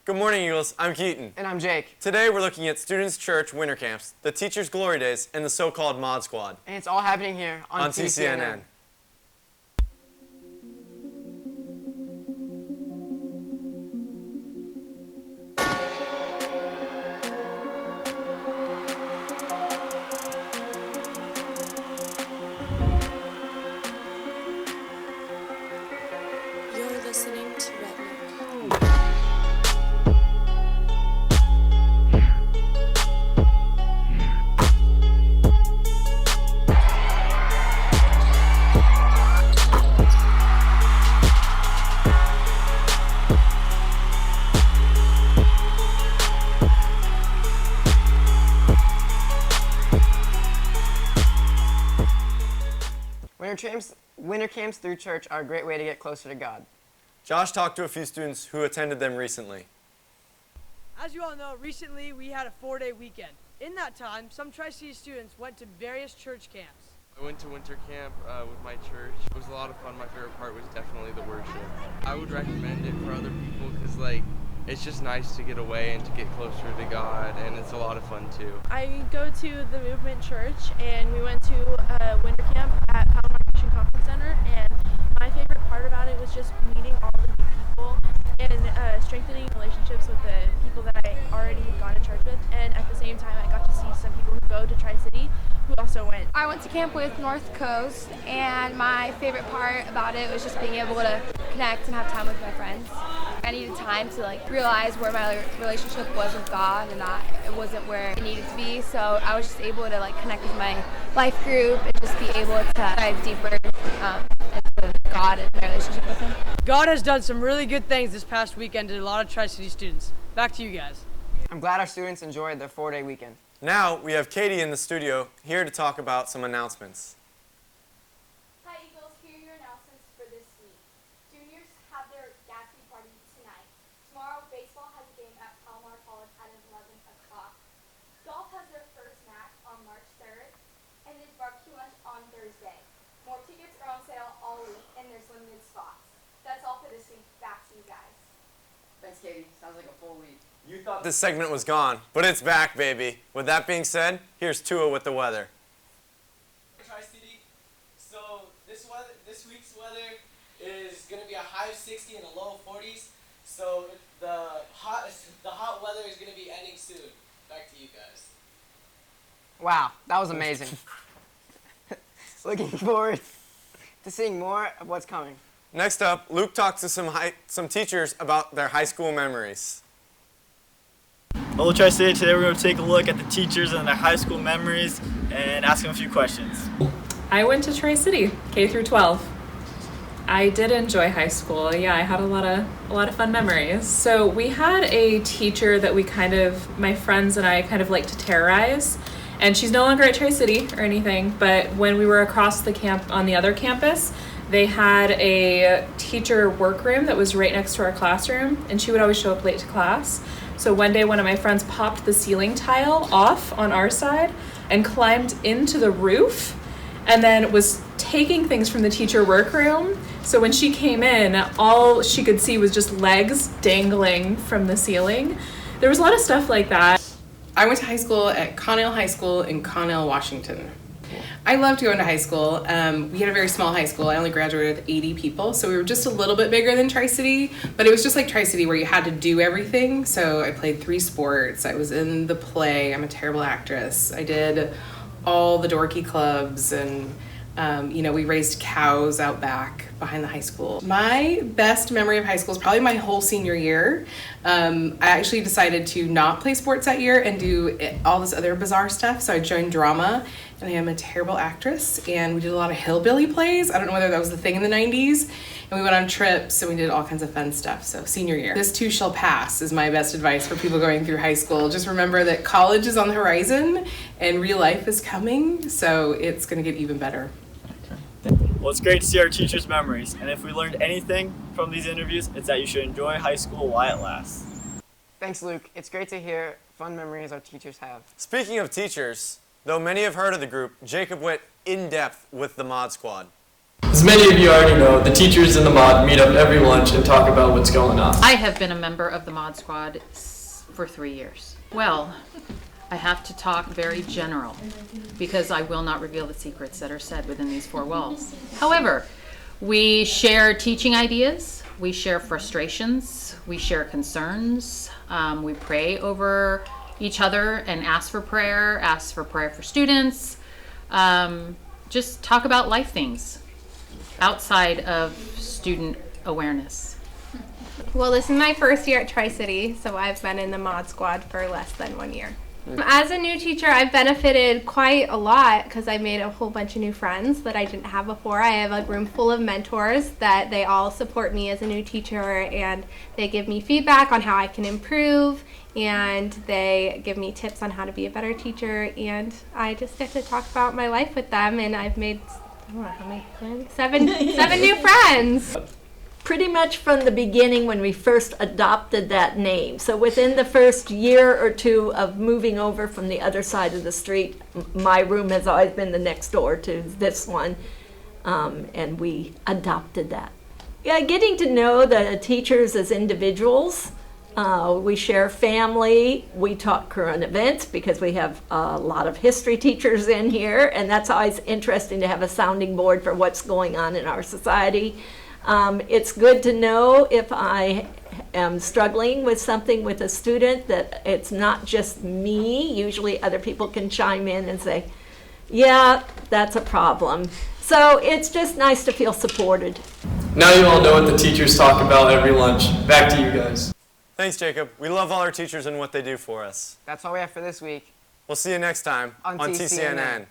Good morning, Eagles. I'm Keaton. And I'm Jake. Today we're looking at Students' Church winter camps, the Teachers' Glory Days, and the so-called Mod Squad. And it's all happening here on TCNN. You're listening to Red. Winter camps through church are a great way to get closer to God. Josh talked to a few students who attended them recently. As you all know, recently we had a 4-day weekend. In that time, some Tri-City students went to various church camps. I went to winter camp with my church. It was a lot of fun. My favorite part was definitely the worship. I would recommend it for other people because it's just nice to get away and to get closer to God, and it's a lot of fun too. I go to the Movement Church, and we went to a winter camp at Palomar Christian Conference Center, and my favorite part about it was just meeting all the new people and strengthening relationships with the people that I already had gone to church with, and at the same time I got to see some people who go to Tri-City who also went. I went to camp with North Coast, and my favorite part about it was just being able to connect and have time with my friends. I needed time to realize where my relationship was with God and that it wasn't where it needed to be. So I was just able to connect with my life group and just be able to dive deeper into God and my relationship with Him. God has done some really good things this past weekend to a lot of Tri-City students. Back to you guys. I'm glad our students enjoyed their 4-day weekend. Now we have Katie in the studio here to talk about some announcements. Hi Eagles, here are your announcements for this week. Juniors have their Gatsby party tonight. Tomorrow, baseball has a game at Palomar College at 11 o'clock. Golf has their first match on March 3rd, and there's barbecue lunch on Thursday. More tickets are on sale all week, and there's limited spots. That's all for this week. Back to you guys. Thanks, Katie. Sounds like a full week. You thought this segment was gone, but it's back, baby. With that being said, here's Tua with the weather. Tri-City. So this week's weather is going to be a high of 60 and a low of 40s. So the hot weather is going to be ending soon. Back to you guys. Wow, that was amazing. Looking forward to seeing more of what's coming. Next up, Luke talked to some teachers about their high school memories. Hello Tri-City, today we're going to take a look at the teachers and their high school memories and ask them a few questions. I went to Tri-City, K through 12. I did enjoy high school. Yeah, I had a lot of fun memories. So we had a teacher that my friends and I kind of like to terrorize. And she's no longer at Tri-City or anything, but when we were across the camp on the other campus, they had a teacher workroom that was right next to our classroom, and she would always show up late to class. So one day one of my friends popped the ceiling tile off on our side and climbed into the roof and then was taking things from the teacher workroom. So when she came in, all she could see was just legs dangling from the ceiling. There was a lot of stuff like that. I went to high school at Connell High School in Connell, Washington. I loved going to high school. We had a very small high school. I only graduated with 80 people, so we were just a little bit bigger than Tri-City, but it was just like Tri-City where you had to do everything. So I played 3 sports. I was in the play. I'm a terrible actress. I did all the dorky clubs, and we raised cows out back behind the high school. My best memory of high school is probably my whole senior year. I actually decided to not play sports that year and do all this other bizarre stuff. So I joined drama, and I am a terrible actress, and we did a lot of hillbilly plays. I don't know whether that was the thing in the 90s. And we went on trips, and we did all kinds of fun stuff. So senior year. This too shall pass is my best advice for people going through high school. Just remember that college is on the horizon, and real life is coming, so it's gonna get even better. Well, it's great to see our teachers' memories, and if we learned anything from these interviews, it's that you should enjoy high school while it lasts. Thanks, Luke. It's great to hear fun memories our teachers have. Speaking of teachers, though many have heard of the group, Jacob went in depth with the Mod Squad. As many of you already know, the teachers in the mod meet up every lunch and talk about what's going on. I have been a member of the Mod Squad for 3 years. Well, I have to talk very general because I will not reveal the secrets that are said within these four walls. However, we share teaching ideas, we share frustrations, we share concerns, we pray over each other and ask for prayer for students, just talk about life things outside of student awareness. Well, this is my first year at Tri-City, so I've been in the Mod Squad for less than 1 year. As a new teacher, I've benefited quite a lot because I made a whole bunch of new friends that I didn't have before. I have a room full of mentors that they all support me as a new teacher, and they give me feedback on how I can improve, and they give me tips on how to be a better teacher, and I just get to talk about my life with them, and I've made, I don't know how many, seven new friends. Pretty much from the beginning when we first adopted that name. So within the first year or two of moving over from the other side of the street, my room has always been the next door to this one, and we adopted that. Yeah, getting to know the teachers as individuals. We share family, we talk current events because we have a lot of history teachers in here, and that's always interesting to have a sounding board for what's going on in our society. It's good to know if I am struggling with something with a student that it's not just me. Usually other people can chime in and say, yeah, that's a problem. So it's just nice to feel supported. Now you all know what the teachers talk about every lunch. Back to you guys. Thanks, Jacob. We love all our teachers and what they do for us. That's all we have for this week. We'll see you next time on TCNN.